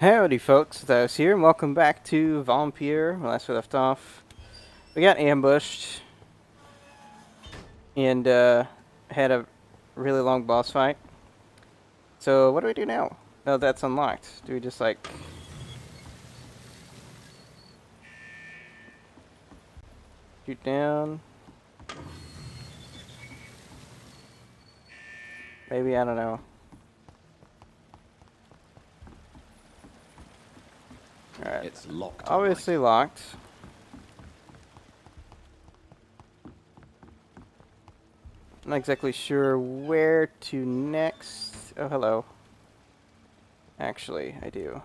Howdy folks, Thos here, and welcome back to Vampyr. Last we left off, we got ambushed and had a really long boss fight. So what do we do now? Oh, that's unlocked. Do we just like shoot down? Maybe, I don't know. Alright. It's locked. Obviously locked. Not exactly sure where to next. Oh, hello. Actually, I do.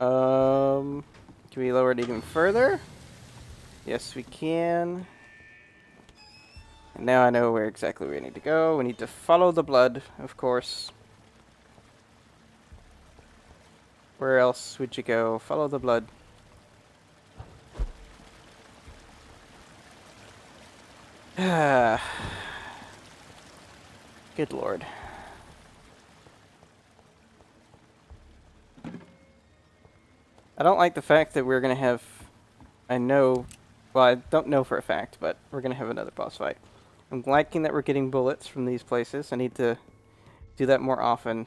Can we lower it even further? Yes, we can. And now I know where exactly we need to go. We need to follow the blood, of course. Where else would you go? Follow the blood. Good lord. I don't like the fact that we're going to have... I know... Well, I don't know for a fact, but we're going to have another boss fight. I'm liking that we're getting bullets from these places. I need to do that more often.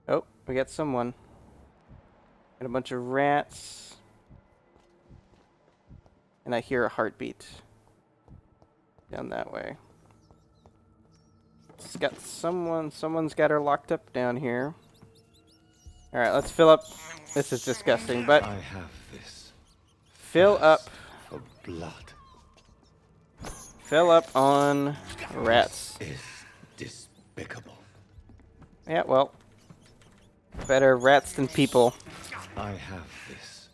Oh, we got someone. Got a bunch of rats. And I hear a heartbeat. Down that way. It's got someone's got her locked up down here. Alright, let's fill up. This is disgusting, but I have this. fill up. For blood. Fill up on rats. This is despicable. Yeah, well. Better rats than people. I have this.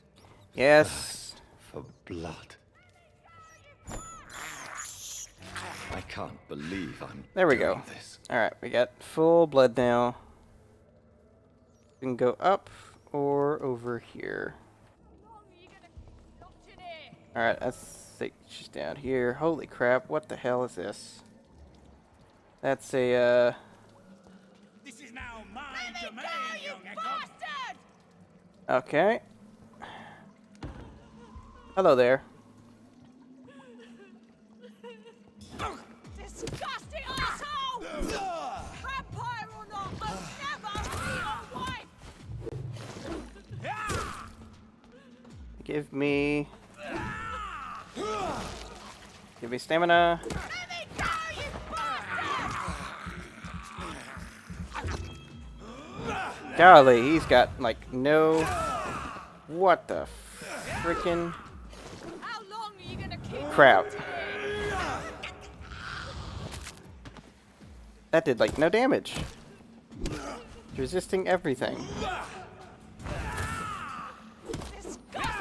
Yes. For blood. I can't believe I'm There we doing go. this. Alright, we got full blood now. We can go up or over here. Alright, I think she's down here. Holy crap, what the hell is this? That's a, This is now my domain, young bastard! Okay. Hello there. Disgusting asshole! Vampire or not, I'll never be your wife! Give me stamina. Let me go, you bastard! Golly, he's got like no... What the frickin' How long are you gonna keep crap? That did like no damage. Resisting everything. disgusting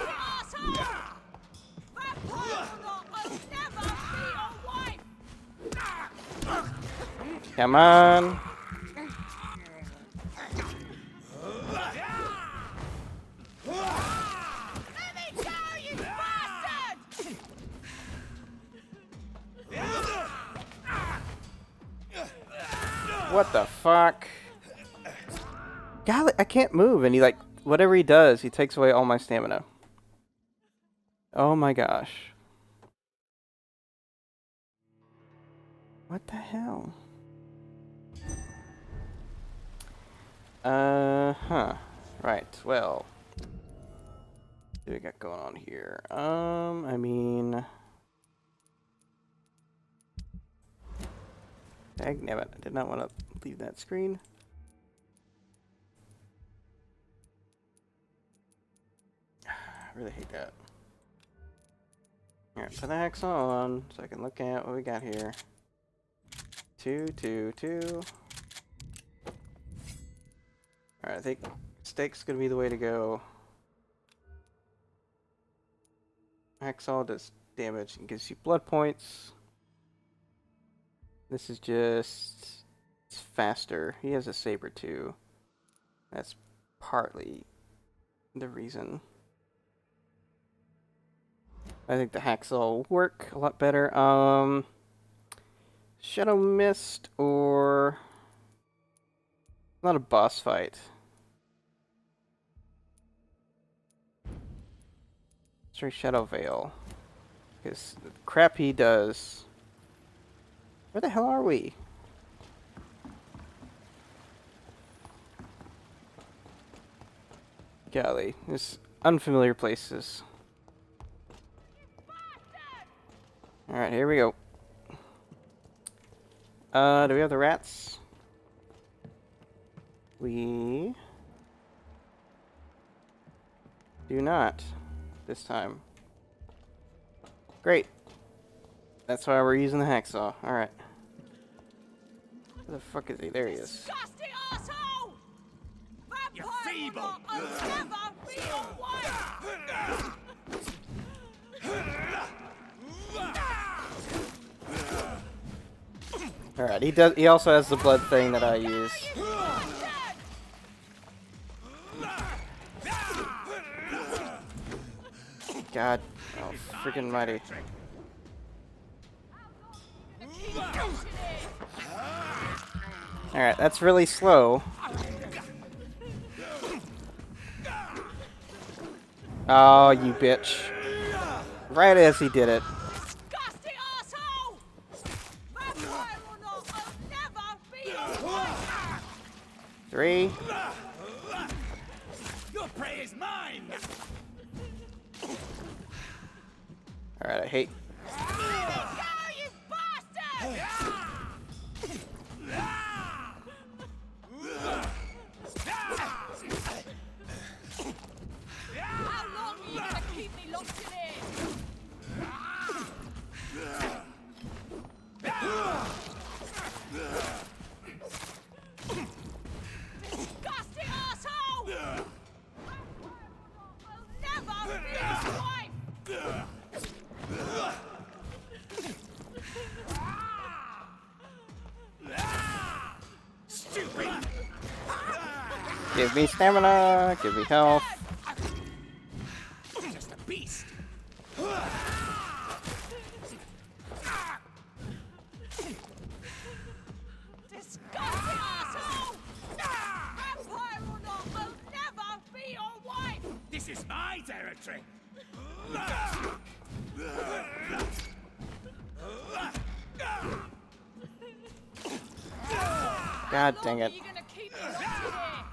asshole? Vampire or not, I'll never be your wife! Come on. Let me go, you bastard! What the fuck? Golly, I can't move, and he like whatever he does, he takes away all my stamina. Oh my gosh. What the hell? Huh. Right, well. What do we got going on here? I mean... Dagnabbit, I did not want to leave that screen. I really hate that. Alright, put the hex on so I can look at what we got here. 2, 2, 2. Alright, I think stake's gonna be the way to go. Hacksaw does damage and gives you blood points. This is just... It's faster. He has a saber too. That's partly the reason. I think the hacksaw will work a lot better. Shadow Mist or Not a boss fight. Straight Shadow Veil. Because the crap he does. Where the hell are we? Golly, there's unfamiliar places. Alright, here we go. Do we have the rats? We do not this time. Great. That's why we're using the hacksaw. Alright. Where the fuck is he? There he is. Disgusting asshole! Vampire feeble! I'll never be your wife! Alright, he also has the blood thing that I use. God, oh freaking mighty. Alright, that's really slow. Oh, you bitch. Right as he did it. Disgusting asshole! Vampire or not, I'll never be your wife! 3. Your prey is mine! Alright, I hate. Go, you bastard! How long are you gonna keep me locked in here? Disgusting asshole! I'll never be your wife! Stupid! Give me stamina, give me health. Just a beast! Disgusting asshole! Vampire or not, I'll never be your wife! This is my territory! God dang it. You're gonna keep me locked in here!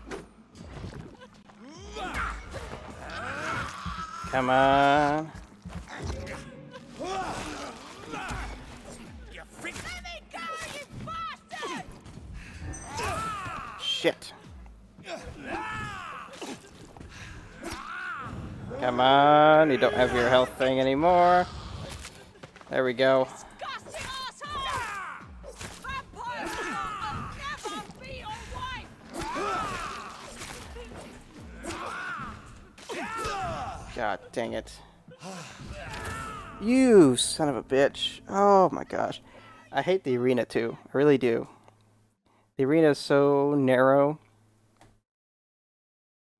Come on. You freak! Let me go, you bastard! Shit. Come on, you don't have your health thing anymore. There we go. Disgusting asshole! Vampire or not, I'll never be your wife! God dang it. You son of a bitch. Oh my gosh. I hate the arena too. I really do. The arena is so narrow.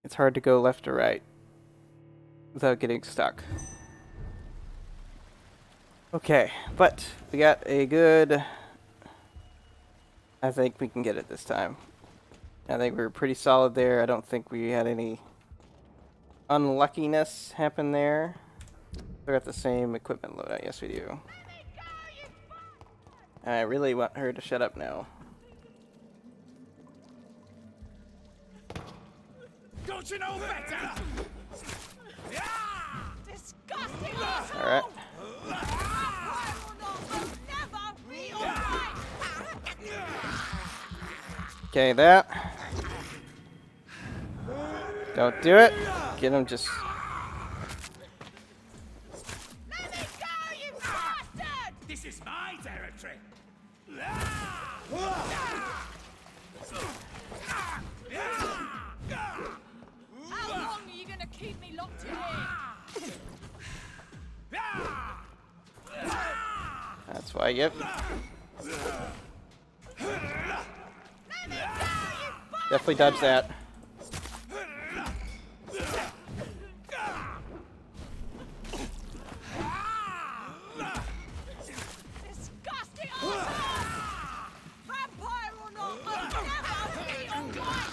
It's hard to go left or right without getting stuck. Okay, but we got a good... I think we can get it this time. I think we were pretty solid there. I don't think we had any unluckiness happen there. We got the same equipment loadout. Yes, we do. I really want her to shut up now. Don't you know better? Disgusting asshole! Alright. Vampire or not, I'll never be your wife! Okay, that. Don't do it. Get him just... Let me go, you bastard! This is my territory! How long are you gonna keep me locked in here? That's why, yep. Definitely dodge that. Disgusting asshole! Vampire or not, I'll never be your wife!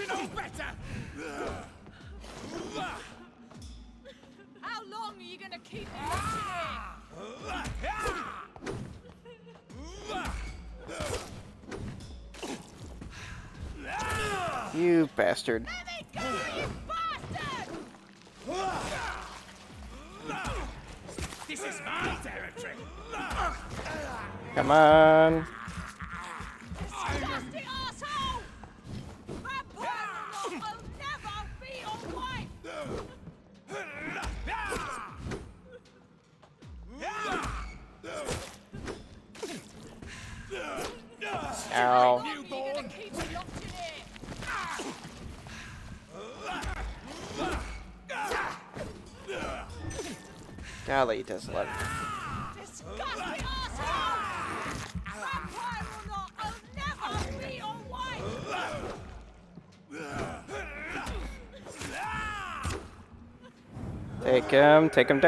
you know better? How long are you gonna keep me watching here? You bastard. Let me go, you bastard! This is my territory. Come on. Disgusting asshole! Vampyr will never be your wife! Ow. How long are you gonna keep me locked in here? Golly, he does love it. Disgusting asshole! Vampyr will never be your wife! Take him down, take him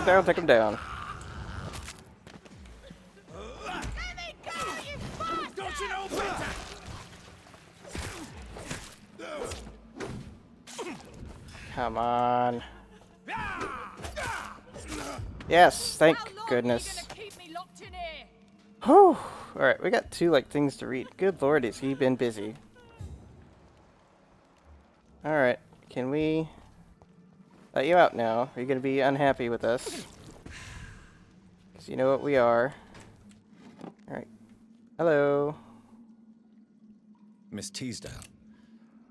down, take him down. Let me go, you bastard! Don't you know better? Come on. Yes, thank How long goodness. are you gonna keep me locked in here? Whew. Alright, we got 2 things to read. Good lord, has he been busy. Alright, can we let you out now? Are you gonna be unhappy with us? Because you know what we are. Alright. Hello. Miss Teasdale,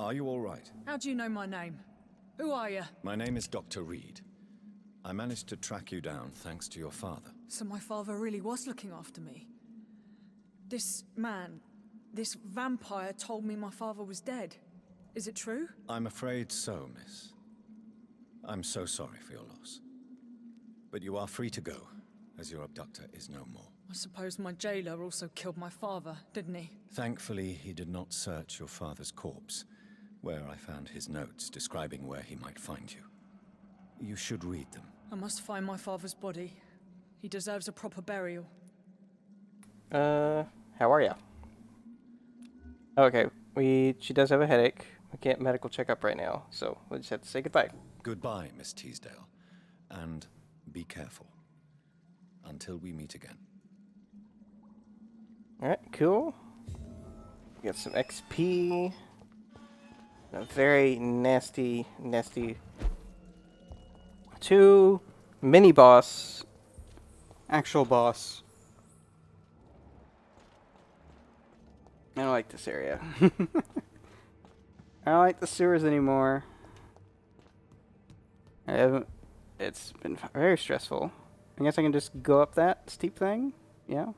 are you all right? How do you know my name? Who are you? My name is Dr. Reed. I managed to track you down thanks to your father. So my father really was looking after me. This man, this vampire told me my father was dead. Is it true? I'm afraid so, miss. I'm so sorry for your loss. But you are free to go, as your abductor is no more. I suppose my jailer also killed my father, didn't he? Thankfully, he did not search your father's corpse, where I found his notes describing where he might find you. You should read them. I must find my father's body. He deserves a proper burial. How are ya? Okay, she does have a headache. We can't medical checkup right now, so we'll just have to say goodbye. Goodbye, Miss Teasdale. And be careful. Until we meet again. Alright, cool. We got some XP. A very nasty 2 mini boss. Actual boss. I don't like this area. I don't like the sewers anymore. It's been very stressful. I guess I can just go up that steep thing? Yeah.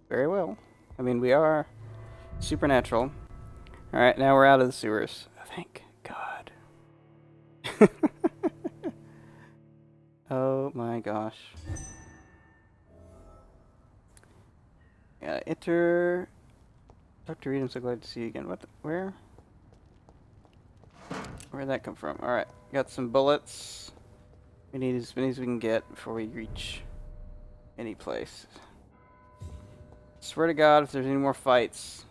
Very well. I mean, we are supernatural. Alright, now we're out of the sewers. Thank God. Oh my gosh. Enter. Dr. Reed, I'm so glad to see you again. Where? Where'd that come from? Alright, got some bullets. We need as many as we can get before we reach any place. Swear to God, if there's any more fights,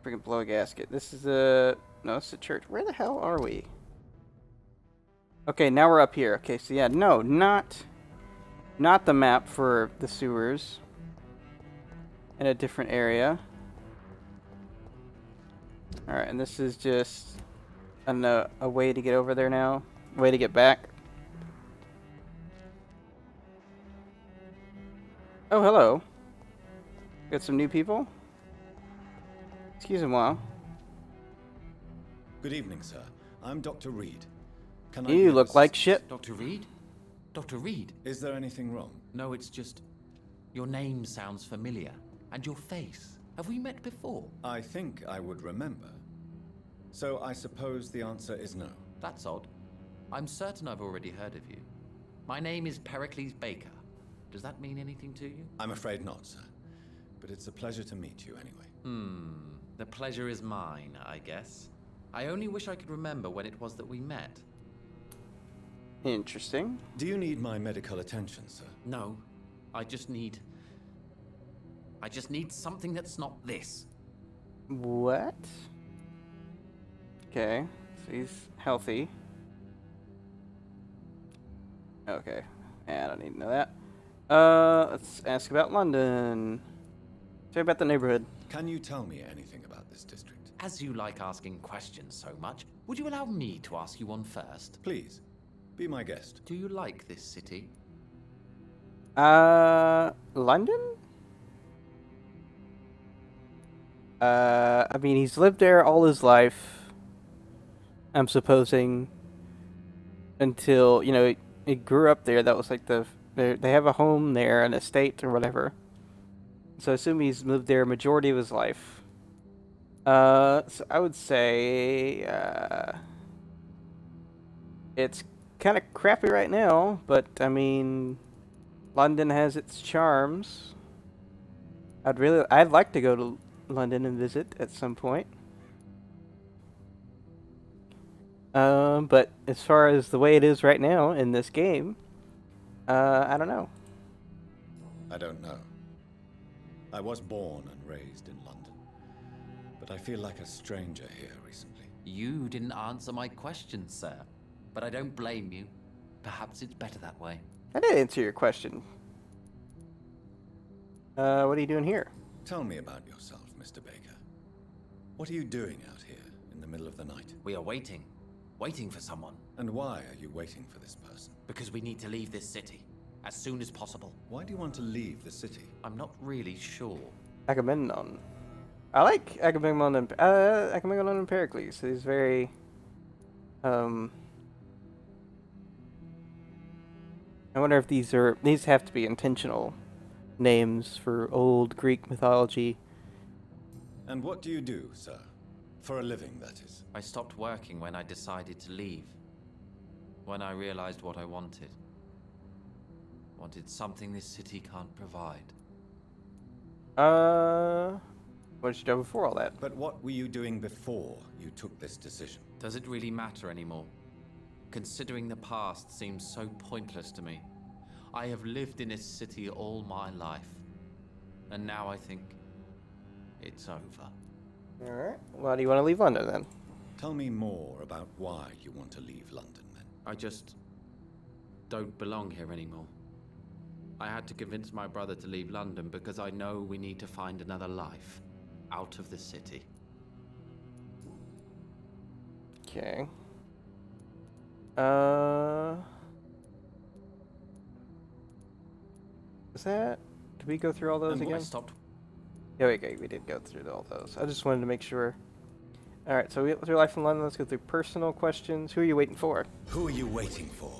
freaking blow a gasket. This is a... No, it's a church. Where the hell are we? Okay, now we're up here. Okay, so yeah, no, not the map for the sewers. In a different area. Alright, and this is just a way to get over there now. A way to get back. Oh, hello. Got some new people? Excuse me a while. Good evening, sir. I'm Dr. Reed. Can I You give look like assistance? shit. Dr. Reed? Dr. Reed? Is there anything wrong? No, it's just... Your name sounds familiar. And your face. Have we met before? I think I would remember. So I suppose the answer is no. That's odd. I'm certain I've already heard of you. My name is Pericles Baker. Does that mean anything to you? I'm afraid not, sir. But it's a pleasure to meet you anyway. The pleasure is mine, I guess. I only wish I could remember when it was that we met. Interesting. Do you need my medical attention, sir? No, I just need... I just need something that's not this. What? Okay, so he's healthy. Okay, I don't need to know that. Let's ask about London. Say about the neighborhood. Can you tell me anything about this district? As you like asking questions so much, would you allow me to ask you one first? Please, be my guest. Do you like this city? London? I mean, he's lived there all his life. I'm supposing. Until, you know, he grew up there. That was like they have a home there, an estate or whatever. So I assume he's lived there a majority of his life. So I would say, it's kind of crappy right now, but I mean, London has its charms. I'd like to go to London and visit at some point. But as far as the way it is right now in this game, I don't know. I don't know. I was born and raised in London, but I feel like a stranger here recently. You didn't answer my question, sir. But I don't blame you. Perhaps it's better that way. I did answer your question. What are you doing here? Tell me about yourself, Mr. Baker. What are you doing out here in the middle of the night? We are waiting. Waiting for someone. And why are you waiting for this person? Because we need to leave this city. As soon as possible. Why do you want to leave the city? I'm not really sure. Agamemnon. I like Agamemnon and Pericles. He's very, I wonder if these have to be intentional names for old Greek mythology. And what do you do, sir? For a living, that is. I stopped working when I decided to leave. When I realized what I wanted. Wanted something this city can't provide. What did you do before all that? But what were you doing before you took this decision? Does it really matter anymore? Considering the past seems so pointless to me. I have lived in this city all my life. And now I think it's over. Alright. Why do you want to leave London then? Tell me more about why you want to leave London, then. I just don't belong here anymore. I had to convince my brother to leave London because I know we need to find another life out of the city. Okay. Is that? Did we go through all those And again? I stopped. Yeah, we did go through all those. I just wanted to make sure. Alright, so we went through life in London. Let's go through personal questions. Who are you waiting for? Who are you waiting for?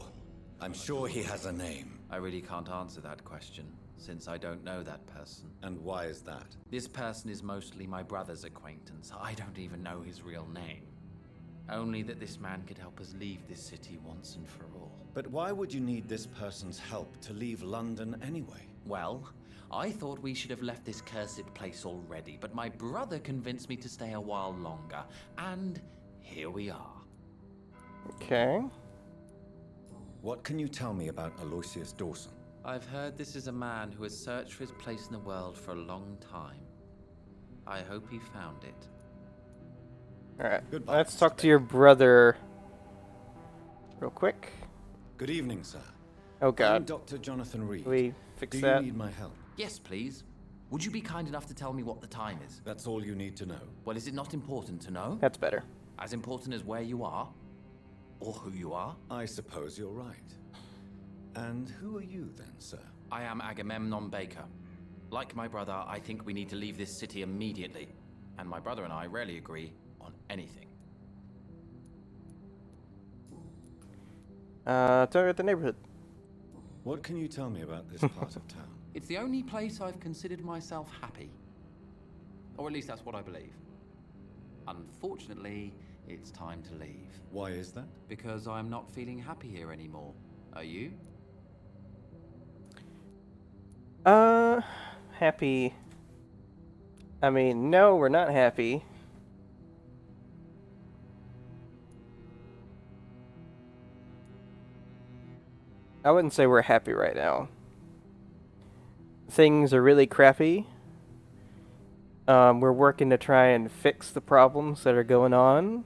I'm sure he has a name. I really can't answer that question, since I don't know that person. And why is that? This person is mostly my brother's acquaintance. I don't even know his real name. Only that this man could help us leave this city once and for all. But why would you need this person's help to leave London anyway? Well, I thought we should have left this cursed place already, but my brother convinced me to stay a while longer, and here we are. Okay. What can you tell me about Aloysius Dawson? I've heard this is a man who has searched for his place in the world for a long time. I hope he found it. Alright. Goodbye, Let's Mr. talk to your brother real quick. Good evening, sir. Oh I'm god. Dr. Jonathan Reed. Can we fix Do that? you need my help? Yes, please. Would you be kind enough to tell me what the time is? That's all you need to know. Well, is it not important to know? That's better. As important as where you are? Or who you are? I suppose you're right. And who are you then, sir? I am Agamemnon Baker. Like my brother, I think we need to leave this city immediately. And my brother and I rarely agree on anything. Tell me about the neighborhood. What can you tell me about this part of town? It's the only place I've considered myself happy. Or at least that's what I believe. Unfortunately, it's time to leave. Why is that? Because I'm not feeling happy here anymore. Are you? Happy. I mean, no, we're not happy. I wouldn't say we're happy right now. Things are really crappy We're working to try and fix the problems that are going on.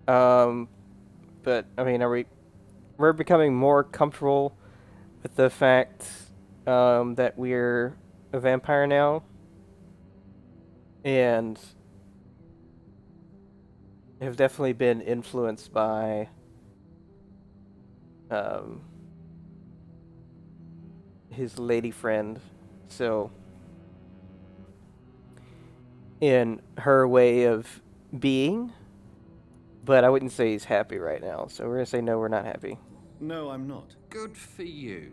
But I mean, we're becoming more comfortable with the fact that we're a vampire now, and have definitely been influenced by um, his lady friend. So, in her way of being, but I wouldn't say he's happy right now. So we're gonna say no, we're not happy. No, I'm not. Good for you.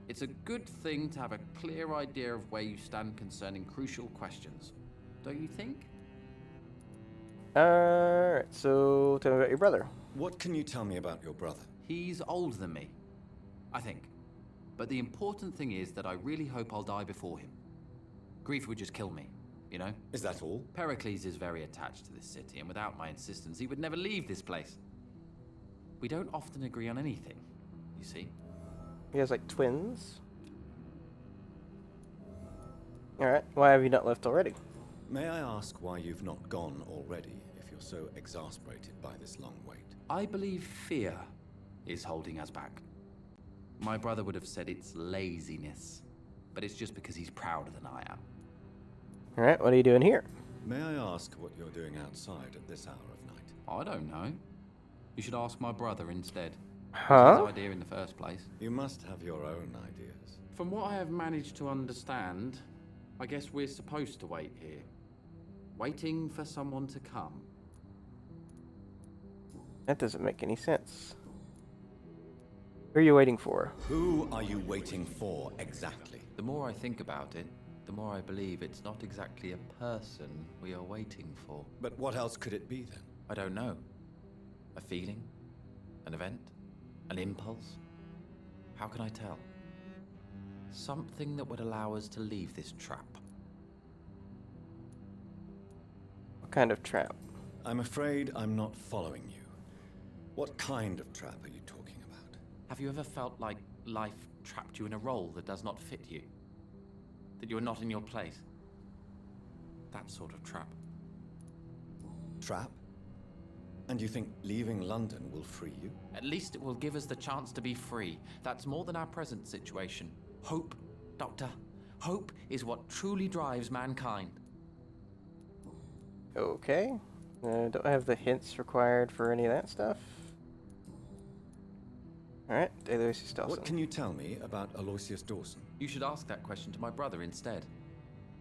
It's a good thing to have a clear idea of where you stand concerning crucial questions, don't you think? Alright, so tell me about your brother. What can you tell me about your brother? He's older than me, I think. But the important thing is that I really hope I'll die before him. Grief would just kill me, you know? Is that all? Pericles is very attached to this city, and without my insistence, he would never leave this place. We don't often agree on anything, you see. He has like twins. Alright, why have you not left already? May I ask why you've not gone already, if you're so exasperated by this long wait? I believe fear is holding us back. My brother would have said it's laziness, but it's just because he's prouder than I am. Alright, what are you doing here? May I ask what you're doing outside at this hour of night? I don't know. You should ask my brother instead. It Huh? was his idea in the first place. You must have your own ideas. From what I have managed to understand, I guess we're supposed to wait here. Waiting for someone to come. That doesn't make any sense. Who are you waiting for? Who are you waiting for exactly? The more I think about it, the more I believe it's not exactly a person we are waiting for. But what else could it be then? I don't know. A feeling? An event? An impulse? How can I tell? Something that would allow us to leave this trap. What kind of trap? I'm afraid I'm not following you. What kind of trap are you talking about? Have you ever felt like life trapped you in a role that does not fit you? That you're not in your place? That sort of trap. Trap? And you think leaving London will free you? At least it will give us the chance to be free. That's more than our present situation. Hope, Doctor. Hope is what truly drives mankind. Okay. Don't have the hints required for any of that stuff. Alright, Aloysius Dawson. What can you tell me about Aloysius Dawson? You should ask that question to my brother instead.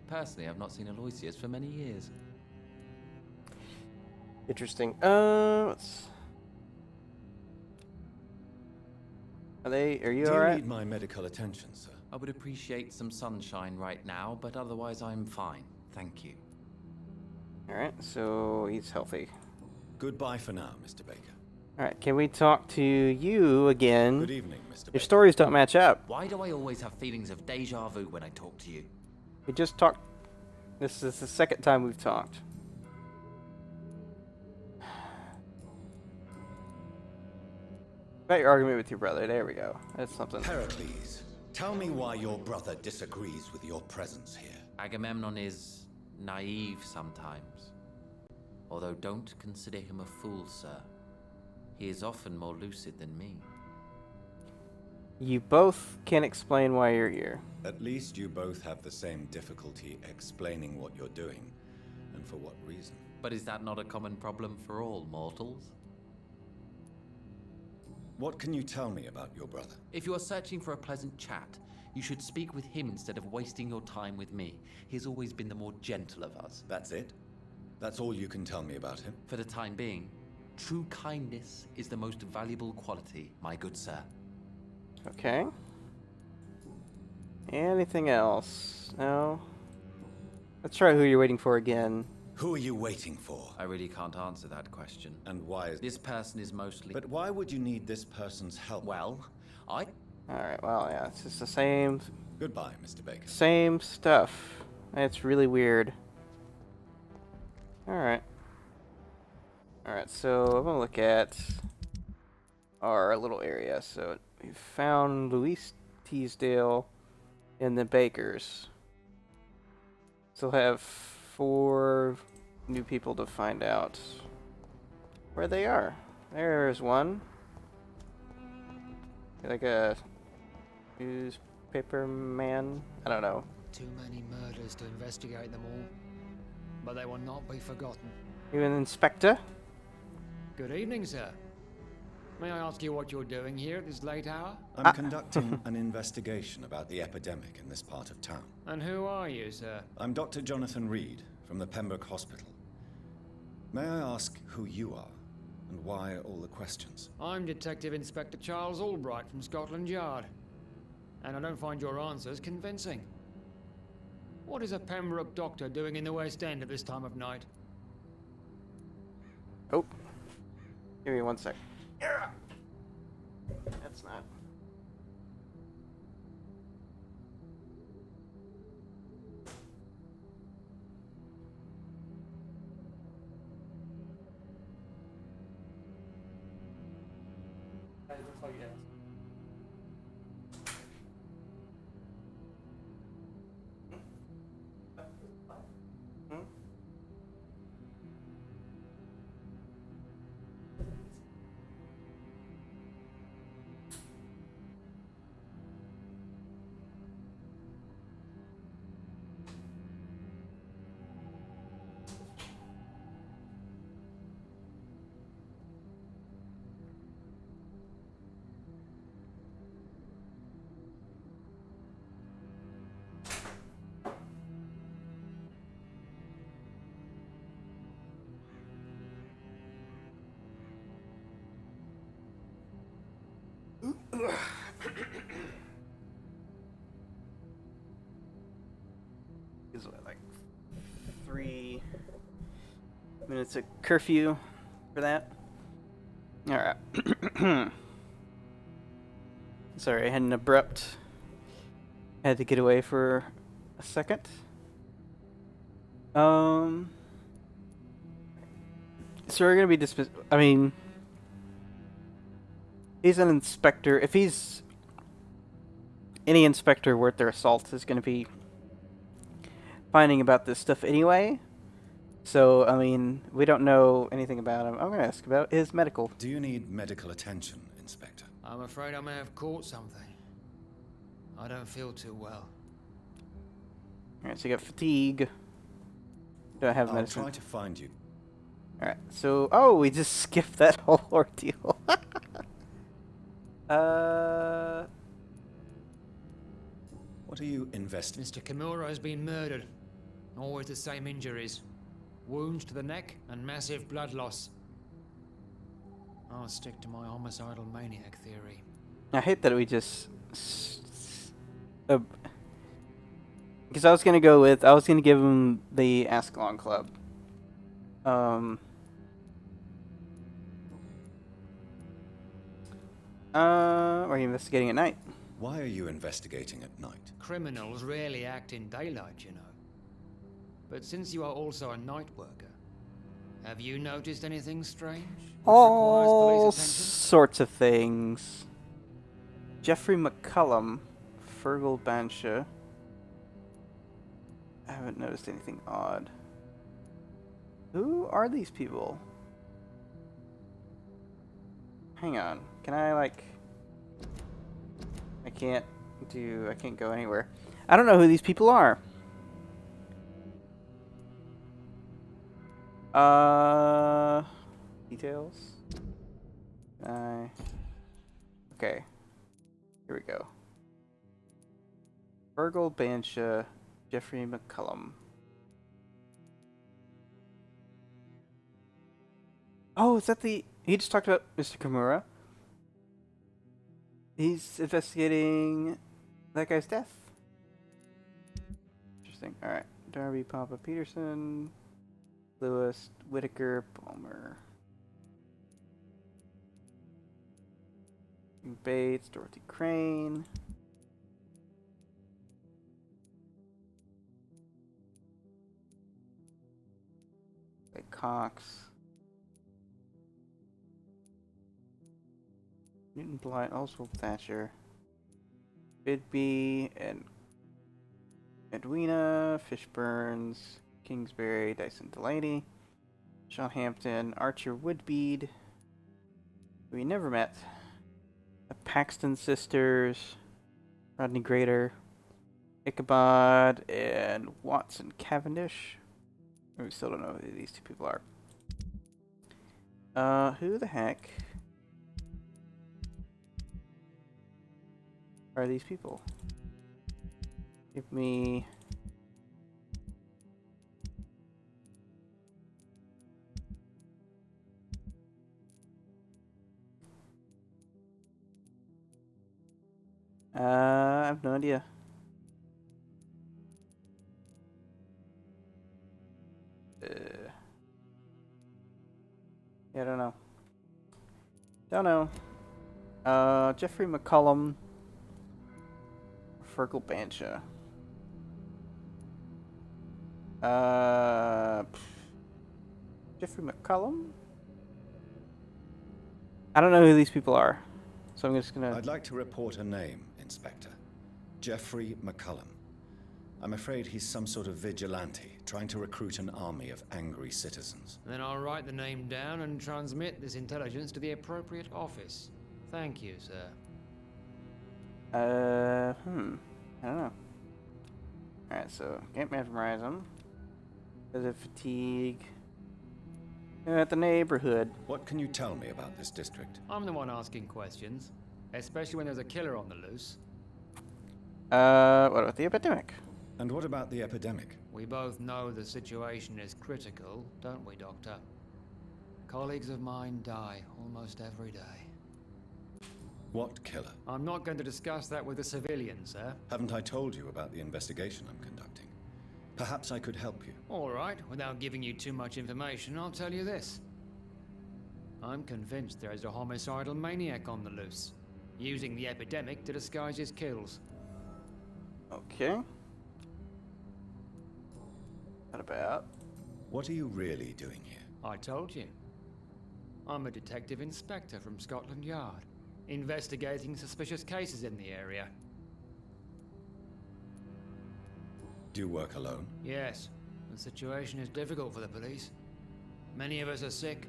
Personally, I've not seen Aloysius for many years. Interesting. Let's... Are you Do you alright? need my medical attention, sir? I would appreciate some sunshine right now, but otherwise I'm fine. Thank you. Alright, so he's healthy. Goodbye for now, Mr. Baker. Alright, can we talk to you again? Good evening, Mr. Your Baker. stories don't match up. Why do I always have feelings of deja vu when I talk to you? We just talked... This is the second time we've talked. About your argument with your brother. There we go. That's something. Pericles, tell me why your brother disagrees with your presence here. Agamemnon is naive sometimes. Although don't consider him a fool, sir. He is often more lucid than me. You both can explain why you're here. At least you both have the same difficulty explaining what you're doing, and for what reason. But is that not a common problem for all mortals? What can you tell me about your brother? If you are searching for a pleasant chat, you should speak with him instead of wasting your time with me. He has always been the more gentle of us. That's it? That's all you can tell me about him? For the time being, true kindness is the most valuable quality, my good sir. Okay. Anything else? No? Let's try who you're waiting for again. Who are you waiting for? I really can't answer that question. And why is This person is mostly... But why would you need this person's help? Well, I... Alright, well, yeah, it's just the same Goodbye, Mr. Baker. Same stuff. It's really weird. Alright. Alright, so I'm gonna look at our little area. So we found Louise Teasdale and the Bakers. Still have 4 new people to find out where they are. There's one. Like a newspaper man. I don't know. Too many murders to investigate them all, but they will not be forgotten. You an inspector? Good evening, sir. May I ask you what you're doing here at this late hour? I'm conducting an investigation about the epidemic in this part of town. And who are you, sir? I'm Dr. Jonathan Reed from the Pembroke Hospital. May I ask who you are and why all the questions? I'm Detective Inspector Charles Albright from Scotland Yard. And I don't find your answers convincing. What is a Pembroke doctor doing in the West End at this time of night? Oh. Give me 1 sec. That's not. Is what, like 3 minutes of curfew for that? Alright. Sorry, I had an abrupt. Had to get away for a second. So we're gonna be dismissed. I mean, he's an inspector. If he's any inspector worth their salt is gonna be finding about this stuff anyway. So, I mean, we don't know anything about him. I'm going to ask about his medical. Do you need medical attention, Inspector? I'm afraid I may have caught something. I don't feel too well. Alright, so you got fatigue. Don't have I'll medicine. try to find you. Alright, so... Oh, we just skipped that whole ordeal. What are you investigating? Mr. Kimura has been murdered. Always the same injuries. Wounds to the neck and massive blood loss. I'll stick to my homicidal maniac theory. I hate that we just... Because I was going to go with... I was going to give him the Ascalon Club. Are you investigating at night? Why are you investigating at night? Criminals rarely act in daylight, you know. But since you are also a night worker, have you noticed anything strange? Which requires All police attention? sorts of things. Jeffrey McCullum, Fergal Bansha. I haven't noticed anything odd. Who are these people? Hang on. Can I, like... I can't go anywhere. I don't know who these people are. Details? Okay. Here we go. Fergal Bansha, Jeffrey McCullum. Oh, is that the... He just talked about Mr. Kimura. He's investigating that guy's death. Interesting. Alright. Darby, Papa Peterson, Lewis, Whitaker, Palmer. Bates, Dorothy Crane. Cox. Newton Blight, Oswald Thatcher. Bidby and Edwina, Fishburns, Kingsbury, Dyson Delaney, Sean Hampton, Archer Woodbead, who we never met, the Paxton sisters, Rodney Grader, Ichabod, and Watson Cavendish. We still don't know who these two people are. Who the heck are these people? Give me... I have no idea. Yeah, I don't know. Don't know. Jeffrey McCullum. Fergal Bansha. Jeffrey McCullum? I don't know who these people are. So I'm just gonna... I'd like to report a name, Inspector. Jeffrey McCullum. I'm afraid he's some sort of vigilante, trying to recruit an army of angry citizens. Then I'll write the name down and transmit this intelligence to the appropriate office. Thank you, sir. I don't know. Alright, so can't mesmerize them. Visit fatigue. At the neighborhood. What can you tell me about this district? I'm the one asking questions, especially when there's a killer on the loose. What about the epidemic? And what about the epidemic? We both know the situation is critical, don't we, Doctor? Colleagues of mine die almost every day. What killer? I'm not going to discuss that with the civilians, sir. Haven't I told you about the investigation I'm conducting? Perhaps I could help you. All right, without giving you too much information, I'll tell you this. I'm convinced there is a homicidal maniac on the loose, using the epidemic to disguise his kills. Okay. What about? What are you really doing here? I told you. I'm a detective inspector from Scotland Yard, investigating suspicious cases in the area. Do you work alone? Yes, the situation is difficult for the police. Many of us are sick,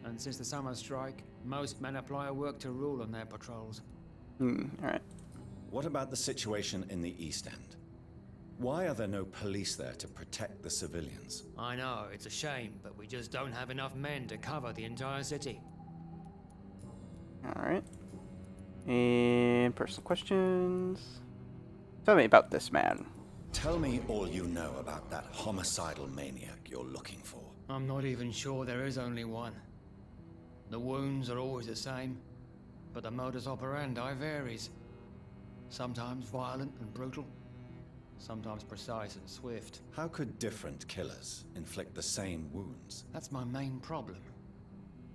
and since the summer strike, most men apply a work to rule on their patrols. Alright. What about the situation in the East End? Why are there no police there to protect the civilians? I know, it's a shame, but we just don't have enough men to cover the entire city. Alright. And personal questions. Tell me about this man. Tell me all you know about that homicidal maniac you're looking for. I'm not even sure there is only one. The wounds are always the same, but the modus operandi varies. Sometimes violent and brutal, sometimes precise and swift. How could different killers inflict the same wounds? That's my main problem.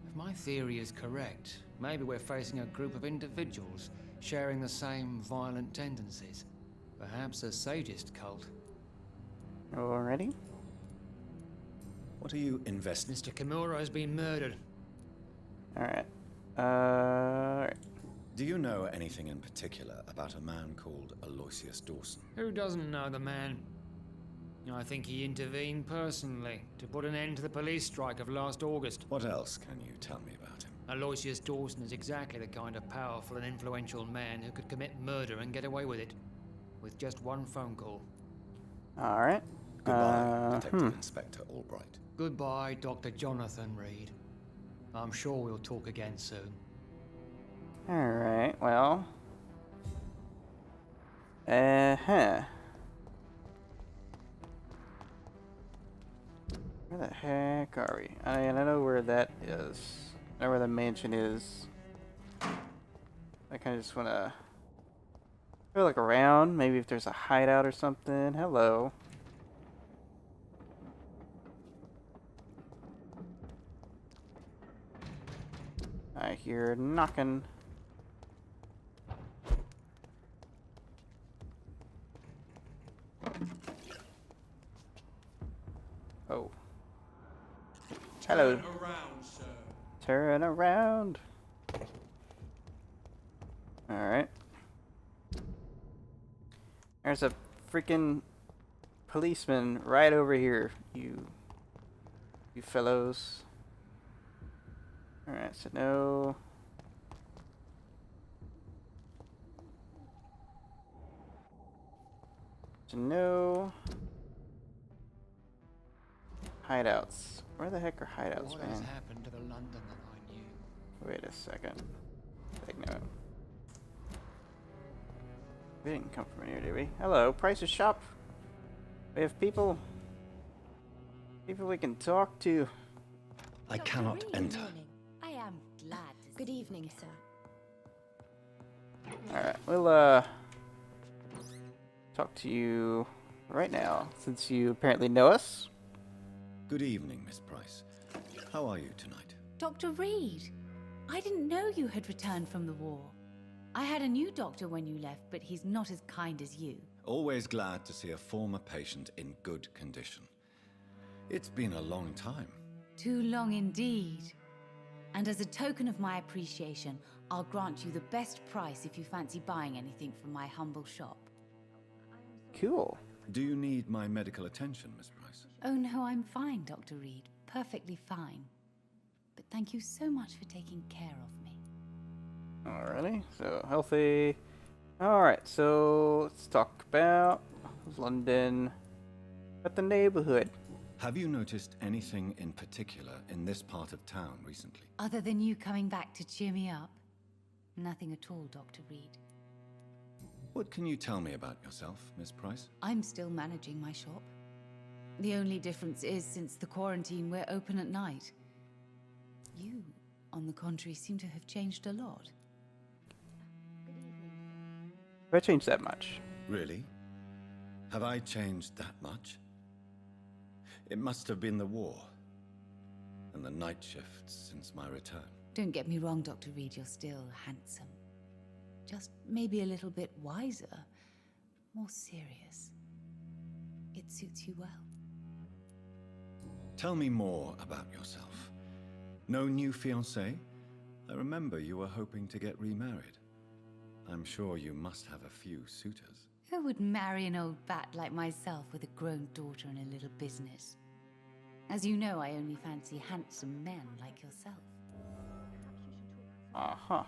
If my theory is correct, maybe we're facing a group of individuals sharing the same violent tendencies. Perhaps a sadist cult. Already? What are you investigating? Mr. Kimura has been murdered. Alright. Alright. Do you know anything in particular about a man called Aloysius Dawson? Who doesn't know the man? I think he intervened personally to put an end to the police strike of last August. What else can you tell me about him? Aloysius Dawson is exactly the kind of powerful and influential man who could commit murder and get away with it. With just one phone call. Alright. Goodbye, Detective Inspector Albright. Goodbye, Dr. Jonathan Reed. I'm sure we'll talk again soon. Alright, well. Where the heck are we? I know where that is. I know where the mansion is. I kind of just want to go look around. Maybe if there's a hideout or something. Hello. I hear knocking. Oh. Hello. Turn around, sir. Turn around. Alright. There's a freaking policeman right over here, you fellows. Alright, so no. So no hideouts. Where the heck are hideouts, What has man? happened to the London that I knew? Wait a second. Take note. We didn't come from here, did we? Hello, Price's shop. We have people we can talk to. I cannot enter. I am glad to Good evening, sir. Alright, we'll talk to you right now, since you apparently know us. Good evening, Miss Price. How are you tonight? Dr. Reed, I didn't know you had returned from the war. I had a new doctor when you left, but he's not as kind as you. Always glad to see a former patient in good condition. It's been a long time. Too long indeed. And as a token of my appreciation, I'll grant you the best price if you fancy buying anything from my humble shop. Cool. Do you need my medical attention, Miss Price? Oh no, I'm fine, Dr. Reed. Perfectly fine. But thank you so much for taking care of me. Alrighty, so healthy. Alright, so let's talk about London, about the neighborhood. Have you noticed anything in particular in this part of town recently? Other than you coming back to cheer me up? Nothing at all, Dr. Reed. What can you tell me about yourself, Miss Price? I'm still managing my shop. The only difference is, since the quarantine, we're open at night. You, on the contrary, seem to have changed a lot. Have I changed that much? Really? Have I changed that much? It must have been the war and the night shifts since my return. Don't get me wrong, Dr. Reed, you're still handsome. Just maybe a little bit wiser, more serious. It suits you well. Tell me more about yourself. No new fiancé? I remember you were hoping to get remarried. I'm sure you must have a few suitors. Who would marry an old bat like myself with a grown daughter and a little business? As you know, I only fancy handsome men like yourself. Uh-huh.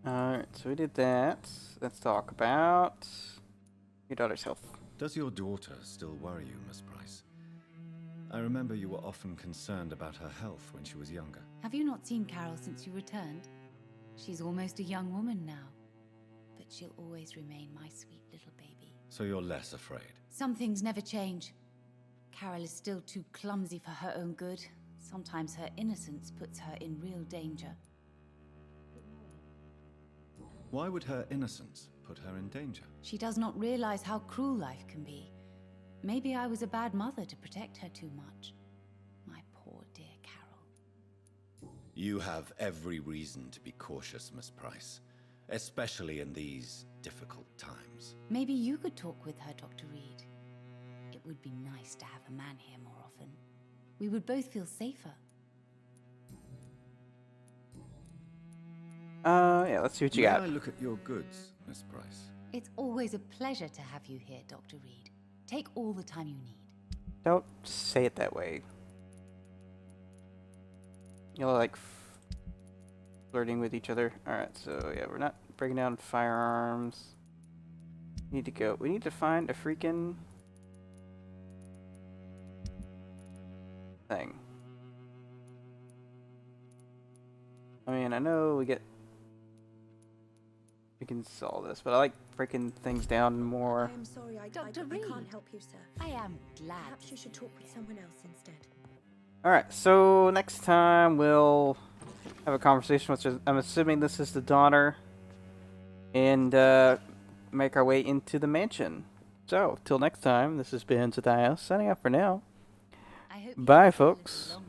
Alright, so we did that. Let's talk about your daughter's health. Does your daughter still worry you, Miss Price? I remember you were often concerned about her health when she was younger. Have you not seen Carol since you returned? She's almost a young woman now. But she'll always remain my sweet little baby. So you're less afraid? Some things never change. Carol is still too clumsy for her own good. Sometimes her innocence puts her in real danger. Why would her innocence put her in danger? She does not realize how cruel life can be. Maybe I was a bad mother to protect her too much. My poor dear Carol. You have every reason to be cautious, Miss Price, especially in these difficult times. Maybe you could talk with her, Dr. Reed. It would be nice to have a man here more often. We would both feel safer. Yeah, let's see what you May got. I look at your goods, Miss Price? It's always a pleasure to have you here, Dr. Reed. Take all the time you need. Don't say it that way. You're like flirting with each other. Alright, so yeah, we're not breaking down firearms. We need to find a freaking thing. I mean, I know we can solve this, but I like breaking things down more. I am sorry, I Dr. can't Reed. help you, sir. I am glad. Perhaps you should talk with someone else instead. Alright, so next time we'll have a conversation, which is, I'm assuming this is the daughter, and make our way into the mansion. So, till next time, this has been Zadias signing off for now. I hope you Bye, have a little folks. longer